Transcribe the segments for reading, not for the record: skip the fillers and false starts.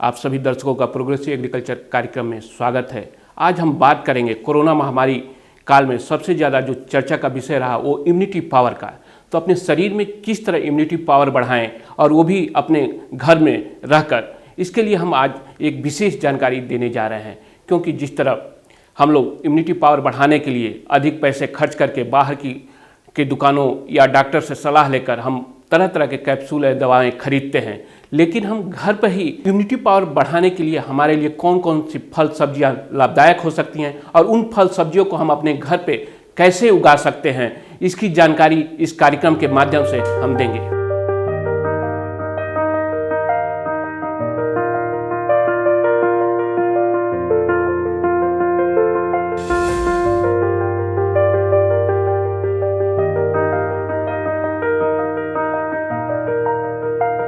आप सभी दर्शकों का प्रोग्रेसिव एग्रीकल्चर कार्यक्रम में स्वागत है। आज हम बात करेंगे कोरोना महामारी काल में सबसे ज़्यादा जो चर्चा का विषय रहा वो इम्यूनिटी पावर का। तो अपने शरीर में किस तरह इम्यूनिटी पावर बढ़ाएं और वो भी अपने घर में रहकर, इसके लिए हम आज एक विशेष जानकारी देने जा रहे हैं। क्योंकि जिस तरह हम लोग इम्यूनिटी पावर बढ़ाने के लिए अधिक पैसे खर्च करके बाहर की दुकानों या डॉक्टर से सलाह लेकर हम तरह तरह के कैप्सूल या दवाएं खरीदते हैं, लेकिन हम घर पर ही इम्यूनिटी पावर बढ़ाने के लिए हमारे लिए कौन कौन सी फल सब्जियां लाभदायक हो सकती हैं और उन फल सब्जियों को हम अपने घर पे कैसे उगा सकते हैं, इसकी जानकारी इस कार्यक्रम के माध्यम से हम देंगे।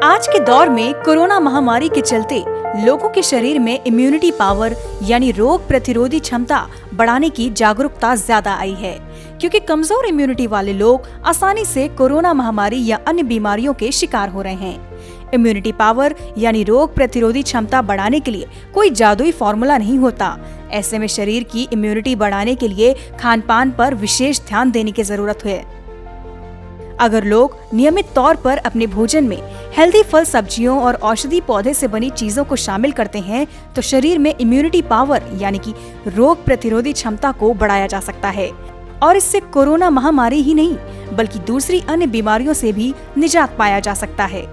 आज के दौर में कोरोना महामारी के चलते लोगों के शरीर में इम्यूनिटी पावर यानी रोग प्रतिरोधी क्षमता बढ़ाने की जागरूकता ज्यादा आई है, क्योंकि कमजोर इम्यूनिटी वाले लोग आसानी से कोरोना महामारी या अन्य बीमारियों के शिकार हो रहे हैं। इम्यूनिटी पावर यानी रोग प्रतिरोधी क्षमता बढ़ाने के लिए कोई जादुई फॉर्मूला नहीं होता। ऐसे में शरीर की इम्यूनिटी बढ़ाने के लिए खान पान पर विशेष ध्यान देने की जरूरत है। अगर लोग नियमित तौर पर अपने भोजन में हेल्दी फल सब्जियों और औषधि पौधे से बनी चीजों को शामिल करते हैं तो शरीर में इम्यूनिटी पावर यानी कि रोग प्रतिरोधी क्षमता को बढ़ाया जा सकता है और इससे कोरोना महामारी ही नहीं बल्कि दूसरी अन्य बीमारियों से भी निजात पाया जा सकता है।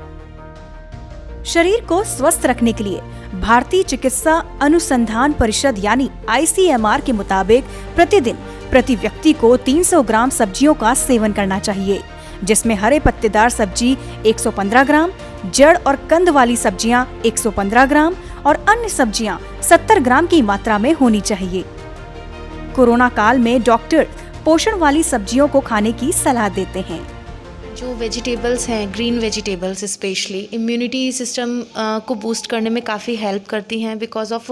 शरीर को स्वस्थ रखने के लिए भारतीय चिकित्सा अनुसंधान परिषद यानी ICMR के मुताबिक प्रतिदिन प्रति व्यक्ति को 300 ग्राम सब्जियों का सेवन करना चाहिए, जिसमें हरे पत्तेदार सब्जी 115 ग्राम, जड़ और कंद वाली सब्जियां 115 ग्राम और अन्य सब्जियां 70 ग्राम की मात्रा में होनी चाहिए। कोरोना काल में डॉक्टर पोषण वाली सब्जियों को खाने की सलाह देते हैं। जो वेजिटेबल्स हैं, green vegetables specially immunity system को बूस्ट करने में काफ़ी हेल्प करती हैं because of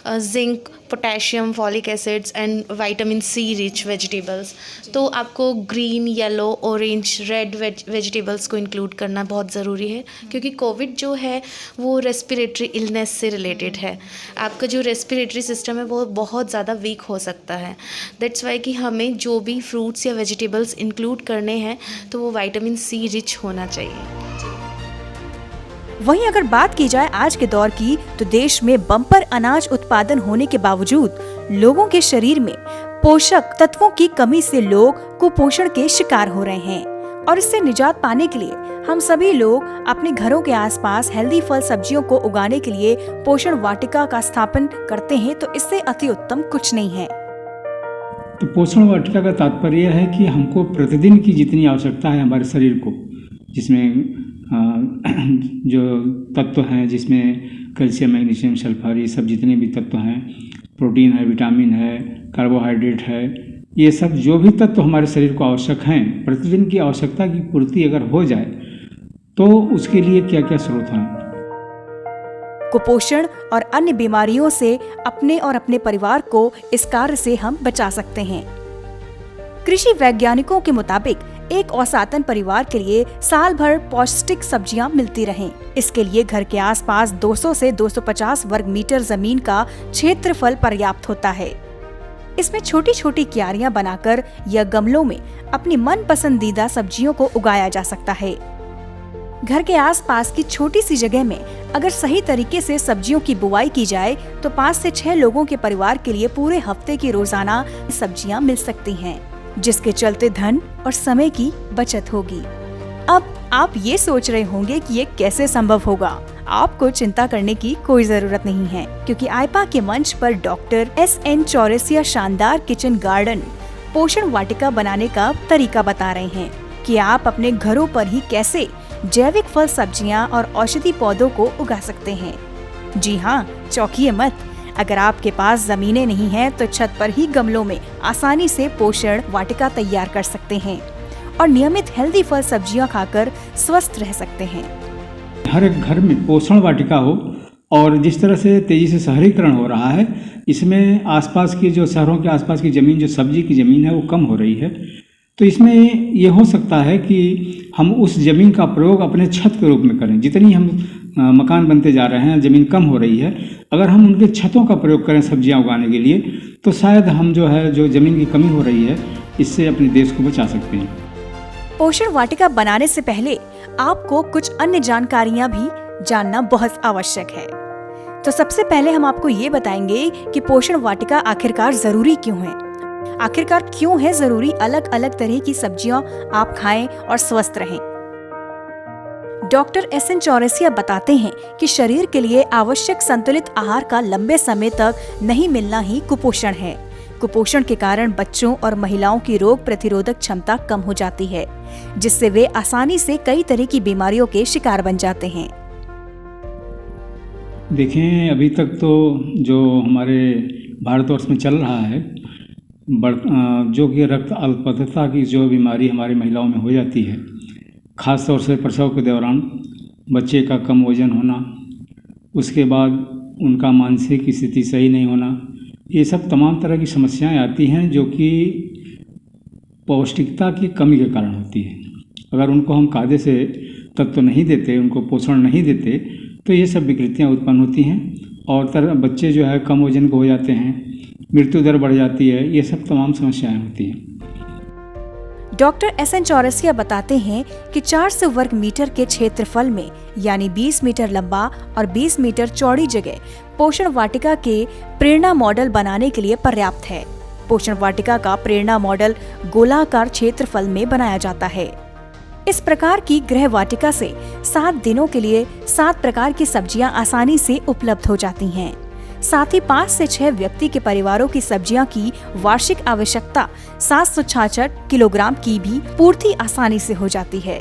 zinc, potassium, folic acids and vitamin C rich vegetables. तो आपको green, yellow, orange, red vegetables को इंक्लूड करना बहुत ज़रूरी है, क्योंकि कोविड जो है वो रेस्पिरेटरी इलनेस से रिलेटेड है। आपका जो रेस्पिरेटरी सिस्टम है वो बहुत ज़्यादा वीक हो सकता है। दैट्स वाई कि हमें जो भी फ्रूट्स या वेजिटेबल्स इंक्लूड करने हैं तो वो विटामिन सी रिच होना चाहिए। वहीं अगर बात की जाए आज के दौर की, तो देश में बम्पर अनाज उत्पादन होने के बावजूद लोगों के शरीर में पोषक तत्वों की कमी से लोग कुपोषण के शिकार हो रहे हैं और इससे निजात पाने के लिए हम सभी लोग अपने घरों के आसपास हेल्दी फल सब्जियों को उगाने के लिए पोषण वाटिका का स्थापन करते हैं, तो इससे अति उत्तम कुछ नहीं है। तो पोषण वाटिका का तात्पर्य है कि हमको प्रतिदिन की जितनी आवश्यकता है हमारे शरीर को, जिसमें जो तत्व हैं, जिसमें कैल्शियम, मैग्नीशियम, सल्फर, ये सब जितने भी तत्व हैं, प्रोटीन है, विटामिन है, कार्बोहाइड्रेट है, ये सब जो भी तत्व हमारे शरीर को आवश्यक हैं, प्रतिदिन की आवश्यकता की पूर्ति अगर हो जाए तो उसके लिए क्या क्या स्रोत हैं। कुपोषण और अन्य बीमारियों से अपने और अपने परिवार को इस कार्य से हम बचा सकते हैं। कृषि वैज्ञानिकों के मुताबिक एक औसतन परिवार के लिए साल भर पौष्टिक सब्जियां मिलती रहें। इसके लिए घर के आसपास 200 से 250 वर्ग मीटर जमीन का क्षेत्रफल पर्याप्त होता है। इसमें छोटी छोटी क्यारियां बनाकर या गमलों में अपनी मन पसंदीदा सब्जियों को उगाया जा सकता है। घर के आसपास की छोटी सी जगह में अगर सही तरीके से सब्जियों की बुवाई की जाए तो 5 से 6 लोगों के परिवार के लिए पूरे हफ्ते की रोजाना सब्जियां मिल सकती हैं, जिसके चलते धन और समय की बचत होगी। अब आप ये सोच रहे होंगे कि ये कैसे संभव होगा। आपको चिंता करने की कोई जरूरत नहीं है, क्योंकि आईपा के मंच पर डॉक्टर SN चौरसिया शानदार किचन गार्डन पोषण वाटिका बनाने का तरीका बता रहे हैं कि आप अपने घरों पर ही कैसे जैविक फल सब्जियां और औषधि पौधों को उगा सकते हैं। जी हाँ, चौंकिए मत। अगर आपके पास जमीनें नहीं हैं तो छत पर ही गमलों में आसानी से पोषण वाटिका तैयार कर सकते हैं और नियमित हेल्दी फल सब्जियां खाकर स्वस्थ रह सकते हैं। हर एक घर में पोषण वाटिका हो, और जिस तरह से तेजी से शहरीकरण हो रहा है, इसमें आसपास की जो शहरों के आसपास की ज़मीन, जो सब्जी की ज़मीन है, वो कम हो रही है। तो इसमें ये हो सकता है कि हम उस ज़मीन का प्रयोग अपने छत के रूप में करें। जितनी हम मकान बनते जा रहे हैं, ज़मीन कम हो रही है, अगर हम उनके छतों का प्रयोग करें सब्जियां उगाने के लिए तो शायद हम जो है जो ज़मीन की कमी हो रही है इससे अपने देश को बचा सकते हैं। पोषण वाटिका बनाने से पहले आपको कुछ अन्य जानकारियां भी जानना बहुत आवश्यक है। तो सबसे पहले हम आपको ये बताएंगे कि पोषण वाटिका आखिरकार जरूरी क्यों है। आखिरकार क्यों है जरूरी अलग अलग तरह की सब्जियां आप खाएं और स्वस्थ रहें। डॉक्टर SN चौरसिया बताते हैं कि शरीर के लिए आवश्यक संतुलित आहार का लंबे समय तक नहीं मिलना ही कुपोषण है। कुपोषण के कारण बच्चों और महिलाओं की रोग प्रतिरोधक क्षमता कम हो जाती है, जिससे वे आसानी से कई तरह की बीमारियों के शिकार बन जाते हैं। देखें, अभी तक तो जो हमारे भारतवर्ष में चल रहा है जो कि रक्त अल्पता की जो बीमारी हमारी महिलाओं में हो जाती है, ख़ास तौर से प्रसव के दौरान बच्चे का कम वजन होना, उसके बाद उनका मानसिक स्थिति सही नहीं होना, ये सब तमाम तरह की समस्याएं आती हैं जो कि पौष्टिकता की कमी के कारण होती है। अगर उनको हम कायदे से तत्व नहीं देते, उनको पोषण नहीं देते तो ये सब विकृतियाँ उत्पन्न होती हैं और बच्चे जो है कम वजन के हो जाते हैं, मृत्यु दर बढ़ जाती है, ये सब तमाम समस्याएं होती हैं। डॉक्टर SN चौरसिया बताते हैं कि 400 वर्ग मीटर के क्षेत्रफल में यानी 20 मीटर लंबा और 20 मीटर चौड़ी जगह पोषण वाटिका के प्रेरणा मॉडल बनाने के लिए पर्याप्त है। पोषण वाटिका का प्रेरणा मॉडल गोलाकार क्षेत्रफल में बनाया जाता है। इस प्रकार की गृह वाटिका से 7 दिनों के लिए 7 प्रकार की सब्जियां आसानी से उपलब्ध हो जाती हैं। साथ ही 5 से 6 व्यक्ति के परिवारों की सब्जियां की वार्षिक आवश्यकता 766 किलोग्राम की भी पूर्ति आसानी से हो जाती है।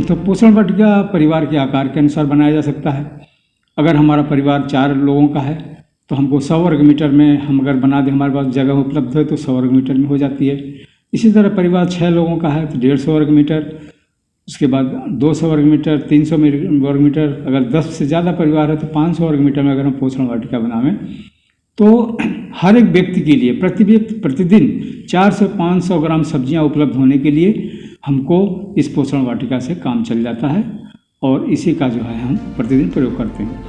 तो पोषण वाटिका परिवार के आकार के अनुसार बनाया जा सकता है। अगर हमारा परिवार 4 लोगों का है तो हमको 100 वर्ग मीटर में हम अगर बना दें, हमारे पास जगह उपलब्ध है तो 100 वर्ग मीटर में हो जाती है। इसी तरह परिवार 6 लोगों का है तो 150 वर्ग मीटर, उसके बाद 200 वर्ग मीटर, 300 वर्ग मीटर, अगर 10 से ज़्यादा परिवार है तो 500 वर्ग मीटर में अगर हम पोषण वाटिका बनावें तो हर एक व्यक्ति के लिए प्रतिदिन 400 से 500 ग्राम सब्जियां उपलब्ध होने के लिए हमको इस पोषण वाटिका से काम चल जाता है और इसी का जो है हम प्रतिदिन प्रयोग करते हैं।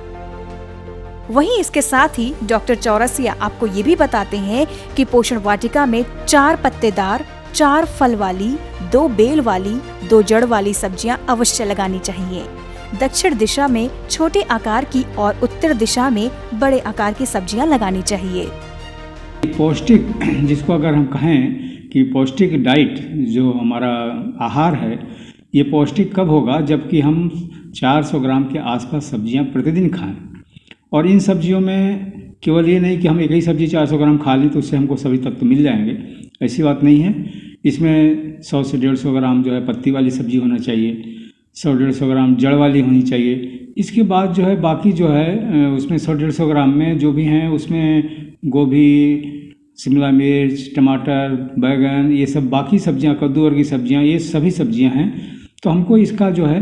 वहीं इसके साथ ही डॉक्टर चौरसिया आपको ये भी बताते हैं कि पोषण वाटिका में 4 पत्तेदार, 4 फल वाली, 2 बेल वाली, 2 जड़ वाली सब्जियां अवश्य लगानी चाहिए। दक्षिण दिशा में छोटे आकार की और उत्तर दिशा में बड़े आकार की सब्जियां लगानी चाहिए। पौष्टिक, जिसको अगर हम कहें कि पौष्टिक डाइट जो हमारा आहार है, ये पौष्टिक कब होगा जबकि हम 400 ग्राम के आसपास सब्जियां प्रतिदिन खाएं। और इन सब्जियों में केवल ये नहीं कि हम एक ही सब्जी 400 ग्राम खा लें तो उससे हमको सभी तत्व मिल जाएंगे, ऐसी बात नहीं है। इसमें 100 से 150 ग्राम जो है पत्ती वाली सब्जी होना चाहिए, 100-150 ग्राम जड़ वाली होनी चाहिए। इसके बाद जो है बाकी जो है उसमें 100-150 ग्राम में जो भी हैं उसमें गोभी, शिमला मिर्च, टमाटर, बैगन, ये सब बाकी सब्जियां, कद्दू वर्गी सब्जियां, ये सभी सब्जियां हैं। तो हमको इसका जो है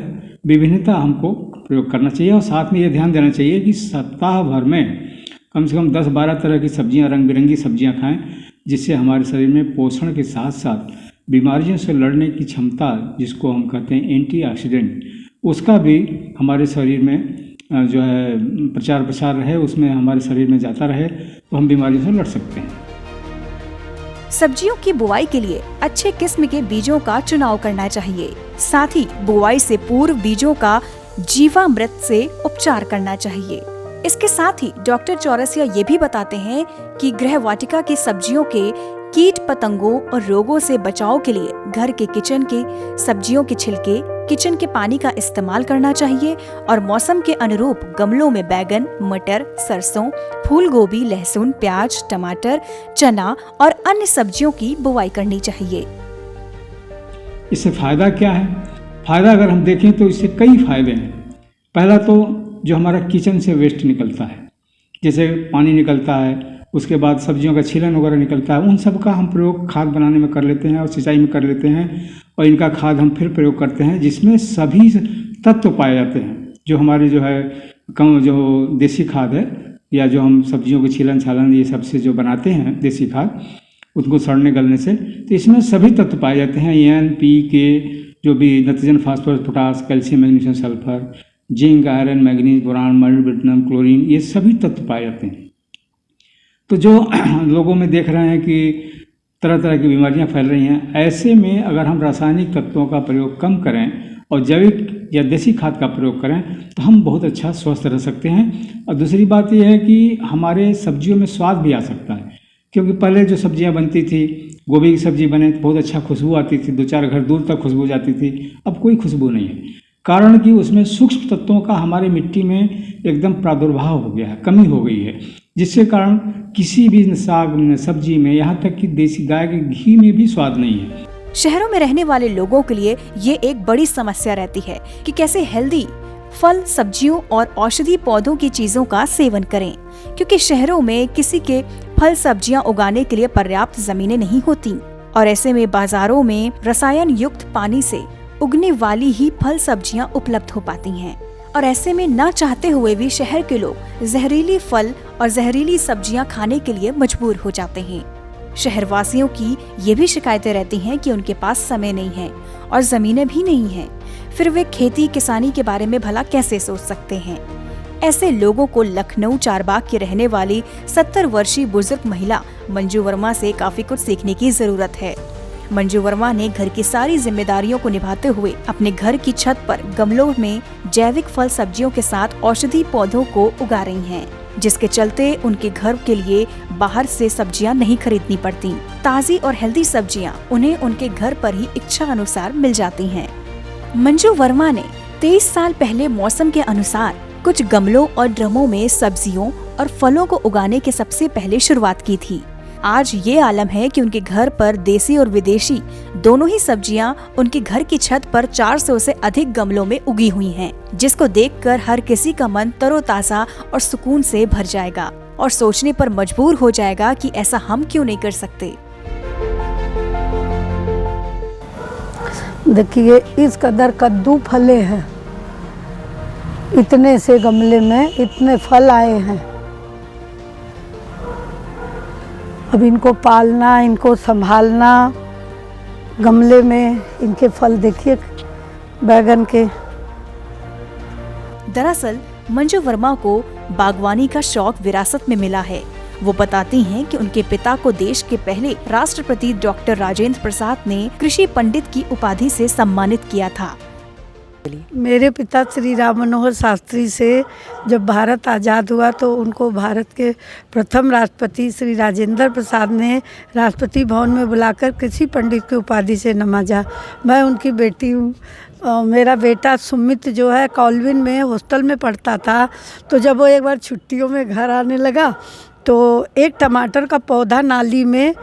विभिन्नता हमको प्रयोग करना चाहिए और साथ में ये ध्यान देना चाहिए कि सप्ताह भर में कम से कम 10-12 तरह की सब्जियां, रंग बिरंगी सब्जियां खाएं, जिससे हमारे शरीर में पोषण के साथ साथ बीमारियों से लड़ने की क्षमता, जिसको हम कहते हैं एंटीऑक्सीडेंट, उसका भी हमारे शरीर में जो है प्रचार प्रसार रहे, उसमें हमारे शरीर में जाता रहे तो हम बीमारियों से लड़ सकते हैं। सब्जियों की बुआई के लिए अच्छे किस्म के बीजों का चुनाव करना चाहिए। साथ ही बुआई से पूर्व बीजों का जीवामृत से उपचार करना चाहिए। इसके साथ ही डॉक्टर चौरसिया ये भी बताते हैं कि गृह वाटिका की सब्जियों के कीट पतंगों और रोगों से बचाव के लिए घर के किचन के सब्जियों के छिलके, किचन के पानी का इस्तेमाल करना चाहिए और मौसम के अनुरूप गमलों में बैगन, मटर, सरसों, फूल गोभी, लहसुन, प्याज, टमाटर, चना और अन्य सब्जियों की बुवाई करनी चाहिए। इससे फायदा क्या है? फायदा अगर हम देखें तो इससे कई फायदे हैं। पहला तो जो हमारा किचन से वेस्ट निकलता है, जैसे पानी निकलता है, उसके बाद सब्जियों का छीलन वगैरह निकलता है, उन सब का हम प्रयोग खाद बनाने में कर लेते हैं और सिंचाई में कर लेते हैं और इनका खाद हम फिर प्रयोग करते हैं, जिसमें सभी तत्व पाए जाते हैं। जो हमारी जो है कम जो देसी खाद है या जो हम सब्जियों के छीलन छालन ये सब से जो बनाते हैं देसी खाद, उनको सड़ने गलने से, तो इसमें सभी तत्व पाए जाते हैं। NPK, जो भी nitrogen, phosphorus, potash, calcium, magnesium, sulphur, zinc, iron, manganese, boron, molybdenum, chlorine, ये सभी तत्व पाए जाते हैं। तो जो लोगों में देख रहे हैं कि तरह तरह की बीमारियां फैल रही हैं, ऐसे में अगर हम रासायनिक तत्वों का प्रयोग कम करें और जैविक या देसी खाद का प्रयोग करें तो हम बहुत अच्छा स्वस्थ रह सकते हैं। और दूसरी बात यह है कि हमारे सब्जियों में स्वाद भी आ सकता है, क्योंकि पहले जो सब्जियां बनती थी, गोभी की सब्जी बने तो बहुत अच्छा खुशबू आती थी, 2-4 घर दूर तक खुशबू जाती थी। अब कोई खुशबू नहीं है, कारण कि उसमें सूक्ष्म तत्वों का हमारी मिट्टी में एकदम प्रादुर्भाव हो गया है, कमी हो गई है, जिसके कारण किसी भी साग में, सब्जी में, यहाँ तक कि देसी गाय के घी में भी स्वाद नहीं है। शहरों में रहने वाले लोगों के लिए ये एक बड़ी समस्या रहती है कि कैसे हेल्दी फल, सब्जियों और औषधि पौधों की चीजों का सेवन करें, क्योंकि शहरों में किसी के फल सब्जियां उगाने के लिए पर्याप्त जमीनें नहीं होती और ऐसे में बाजारों में रसायन युक्त पानी से उगने वाली ही फल सब्जियां उपलब्ध हो पाती हैं और ऐसे में ना चाहते हुए भी शहर के लोग जहरीली फल और जहरीली सब्जियां खाने के लिए मजबूर हो जाते हैं। शहरवासियों की ये भी शिकायतें रहती हैं कि उनके पास समय नहीं है और जमीनें भी नहीं हैं, फिर वे खेती किसानी के बारे में भला कैसे सोच सकते हैं। ऐसे लोगों को लखनऊ चारबाग की रहने वाली 70 वर्षीय बुजुर्ग महिला मंजू वर्मा से काफी कुछ सीखने की जरूरत है। मंजू वर्मा ने घर की सारी जिम्मेदारियों को निभाते हुए अपने घर की छत पर गमलों में जैविक फल सब्जियों के साथ औषधि पौधों को उगा रही हैं, जिसके चलते उनके घर के लिए बाहर से सब्जियां नहीं खरीदनी पड़ती। ताज़ी और हेल्दी सब्जियां उन्हें उनके घर पर ही इच्छा अनुसार मिल जाती हैं। मंजू वर्मा ने 23 साल पहले मौसम के अनुसार कुछ गमलों और ड्रमों में सब्जियों और फलों को उगाने के सबसे पहले शुरुआत की थी। आज ये आलम है कि उनके घर पर देसी और विदेशी दोनों ही सब्जियां उनके घर की छत पर 400 से अधिक गमलों में उगी हुई हैं, जिसको देखकर हर किसी का मन तरोताजा और सुकून से भर जाएगा और सोचने पर मजबूर हो जाएगा कि ऐसा हम क्यों नहीं कर सकते। देखिए, इस कदर कद्दू फले हैं, इतने से गमले में इतने फल आए हैं। अब इनको पालना, इनको संभालना, गमले में इनके फल देखिए बैगन के। दरअसल मंजू वर्मा को बागवानी का शौक विरासत में मिला है। वो बताती हैं कि उनके पिता को देश के पहले राष्ट्रपति डॉक्टर राजेंद्र प्रसाद ने कृषि पंडित की उपाधि से सम्मानित किया था। मेरे पिता श्री राम मनोहर शास्त्री से जब भारत आज़ाद हुआ तो उनको भारत के प्रथम राष्ट्रपति श्री राजेंद्र प्रसाद ने राष्ट्रपति भवन में बुलाकर कृषि पंडित की उपाधि से नवाजा। मैं उनकी बेटी हूँ। मेरा बेटा सुमित जो है कॉल्विन में हॉस्टल में पढ़ता था, तो जब वो एक बार छुट्टियों में घर आने लगा तो एक टमाटर का पौधा नाली में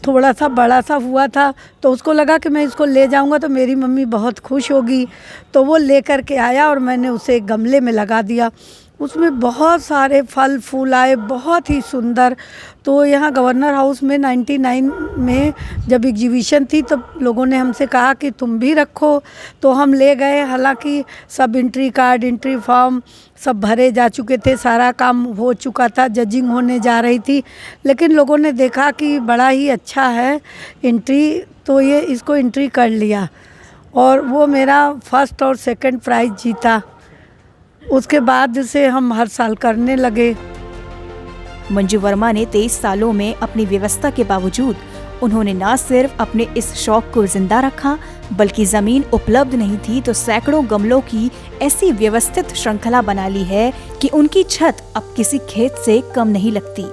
थोड़ा सा बड़ा सा हुआ था, तो उसको लगा कि मैं इसको ले जाऊंगा तो मेरी मम्मी बहुत खुश होगी, तो वो लेकर के आया और मैंने उसे एक गमले में लगा दिया। उसमें बहुत सारे फल फूल आए, बहुत ही सुंदर। तो यहाँ गवर्नर हाउस में 99 में जब एग्जीबिशन थी तो लोगों ने हमसे कहा कि तुम भी रखो, तो हम ले गए। हालांकि सब एंट्री कार्ड, एंट्री फॉर्म सब भरे जा चुके थे, सारा काम हो चुका था, जजिंग होने जा रही थी, लेकिन लोगों ने देखा कि बड़ा ही अच्छा है एंट्री, तो ये इसको एंट्री कर लिया और वो मेरा फर्स्ट और सेकंड प्राइज़ जीता। उसके बाद से हम हर साल करने लगे। मंजू वर्मा ने 23 सालों में अपनी व्यवस्था के बावजूद उन्होंने न सिर्फ अपने इस शौक को जिंदा रखा, बल्कि जमीन उपलब्ध नहीं थी तो सैकड़ों गमलों की ऐसी व्यवस्थित श्रृंखला बना ली है कि उनकी छत अब किसी खेत से कम नहीं लगती।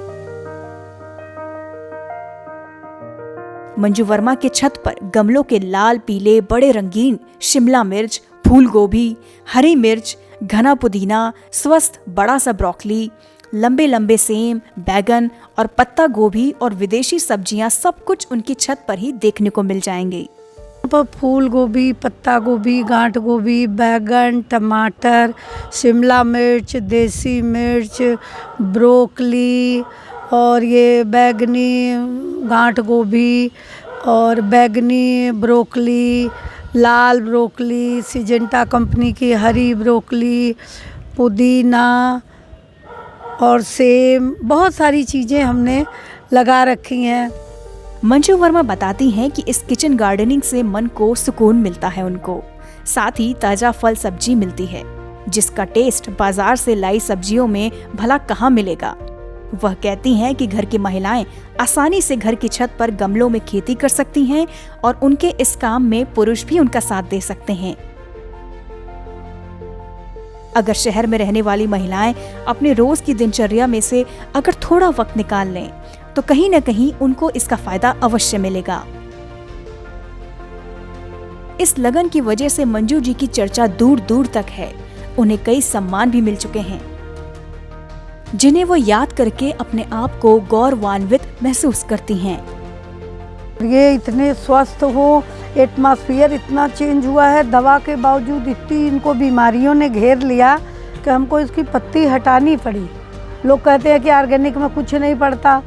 मंजू वर्मा के छत पर गमलों के लाल पीले बड़े रंगीन शिमला मिर्च, फूल गोभी, हरी मिर्च, घना पुदीना, स्वस्थ बड़ा सा ब्रोकली, लंबे लंबे सेम, बैगन और पत्ता गोभी और विदेशी सब्जियां सब कुछ उनकी छत पर ही देखने को मिल जाएंगे। पर फूल गोभी, पत्ता गोभी, गांठ गोभी, बैगन, टमाटर, शिमला मिर्च, देसी मिर्च, ब्रोकली और ये बैगनी गांठ गोभी और बैगनी ब्रोकली, लाल ब्रोकली, सिजेंटा कंपनी की हरी ब्रोकली, पुदीना और सेम, बहुत सारी चीज़ें हमने लगा रखी हैं। मंजू वर्मा बताती हैं कि इस किचन गार्डनिंग से मन को सुकून मिलता है उनको, साथ ही ताज़ा फल सब्जी मिलती है। जिसका टेस्ट बाजार से लाई सब्जियों में भला कहाँ मिलेगा। वह कहती हैं कि घर की महिलाएं आसानी से घर की छत पर गमलों में खेती कर सकती हैं और उनके इस काम में पुरुष भी उनका साथ दे सकते हैं। अगर शहर में रहने वाली महिलाएं अपने रोज की दिनचर्या में से अगर थोड़ा वक्त निकाल लें तो कहीं न कहीं उनको इसका फायदा अवश्य मिलेगा। इस लगन की वजह से मंजू जी की चर्चा दूर दूर तक है। उन्हें कई सम्मान भी मिल चुके हैं, जिन्हें वो याद करके अपने आप को गौरवान्वित महसूस करती हैं। ये इतने स्वस्थ हो, एटमॉस्फेयर इतना चेंज हुआ है, दवा के बावजूद इतनी इनको बीमारियों ने घेर लिया कि हमको इसकी पत्ती हटानी पड़ी। लोग कहते हैं कि ऑर्गेनिक में कुछ नहीं पड़ता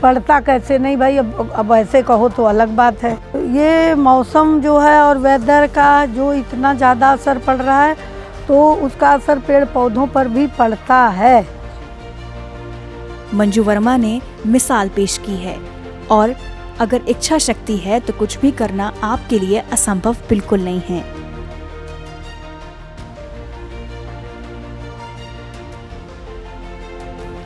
कैसे नहीं भाई, अब ऐसे कहो तो अलग बात है। ये मौसम जो है और वेदर का जो इतना ज़्यादा असर पड़ रहा है तो उसका असर पेड़ पौधों पर भी पड़ता है। मंजू वर्मा ने मिसाल पेश की है और अगर इच्छा शक्ति है तो कुछ भी करना आपके लिए असंभव बिल्कुल नहीं है।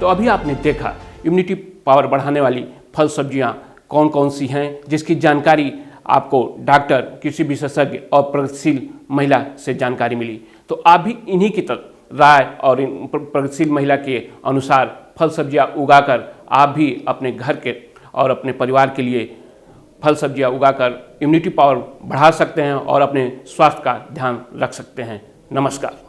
तो अभी आपने देखा इम्यूनिटी पावर बढ़ाने वाली फल सब्जियां कौन कौन सी हैं, जिसकी जानकारी आपको डॉक्टर, कृषि विशेषज्ञ और प्रगतिशील महिला से जानकारी मिली। तो आप भी इन्हीं की तरह राय और प्रगतिशील महिला के अनुसार फल सब्जियां उगाकर आप भी अपने घर के और अपने परिवार के लिए फल सब्जियां उगाकर इम्यूनिटी पावर बढ़ा सकते हैं और अपने स्वास्थ्य का ध्यान रख सकते हैं। नमस्कार।